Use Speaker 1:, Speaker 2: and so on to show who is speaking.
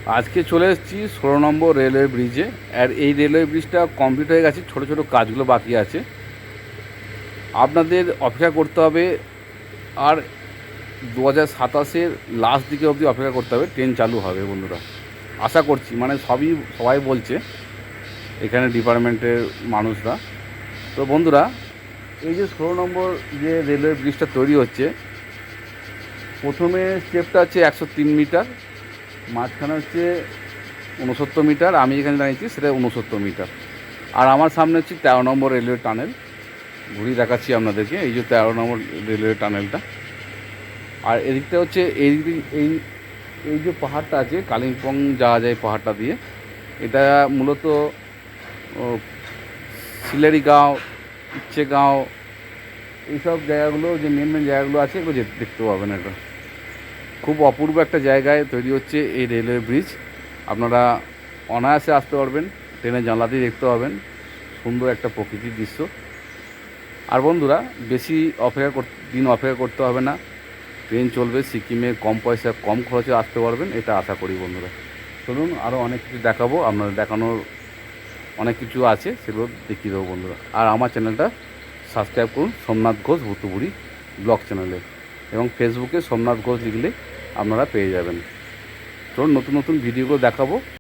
Speaker 1: আজকে চলে এসেছি 16 নম্বর রেলওয়ে ব্রিজে। আর এই রেলওয়ে ব্রিজটা কমপ্লিট হয়ে গেছে, ছোটো ছোটো কাজগুলো বাকি আছে। আপনাদের অপেক্ষা করতে হবে আর 2027-এর লাস্ট দিকে অবধি অপেক্ষা করতে হবে, ট্রেন চালু হবে বন্ধুরা। আশা করছি, মানে সবাই বলছে এখানে ডিপার্টমেন্টের মানুষরা। তো বন্ধুরা, এই যে 16 নম্বর যে রেলওয়ে ব্রিজটা তৈরি হচ্ছে, প্রথমে স্টেপটা হচ্ছে 103 মিটার, মাঝখানে হচ্ছে 69 মিটার, আমি এখানে দাঁড়িয়েছি সেটা 69 মিটার। আর আমার সামনে হচ্ছে 13 নম্বর রেলওয়ে টানেল। ঘুরিয়ে দেখাচ্ছি আপনাদেরকে, এই যে 13 নম্বর রেলওয়ে টানেলটা। আর এদিকটা হচ্ছে এই এই যে পাহাড়টা আছে, কালিম্পং যাওয়া যায় পাহাড়টা দিয়ে। এটা মূলত সিলেরিগাঁও, ইচ্ছেগাঁও, এইসব জায়গাগুলো, যে মেন মেন জায়গাগুলো আছে, এগুলো দেখতে পাবেন। এটা খুব অপূর্ব একটা জায়গায় তৈরি হচ্ছে এই রেলওয়ে ব্রিজ। আপনারা অনায়াসে আসতে পারবেন, ট্রেনের জানলাতেই দেখতে পাবেন সুন্দর একটা প্রকৃতির দৃশ্য। আর বন্ধুরা, বেশি দিন অপেক্ষা করতে হবে না, ট্রেন চলবে সিকিমে, কম পয়সা কম খরচে আসতে পারবেন, এটা আশা করি বন্ধুরা। চলুন, আরও অনেক কিছু দেখাবো, আপনাদের দেখানোর অনেক কিছু আছে, সেগুলো দেখিয়ে দেবো বন্ধুরা। আর আমার চ্যানেলটা সাবস্ক্রাইব করুন, সোমনাথ ঘোষ ভুতুবুড়ি ব্লগ চ্যানেলে, এবং ফেসবুকে সোমনাথ ঘোষ লিখলে আপনারা পেয়ে যাবেন। চলুন, নতুন নতুন ভিডিওগুলো দেখাবো।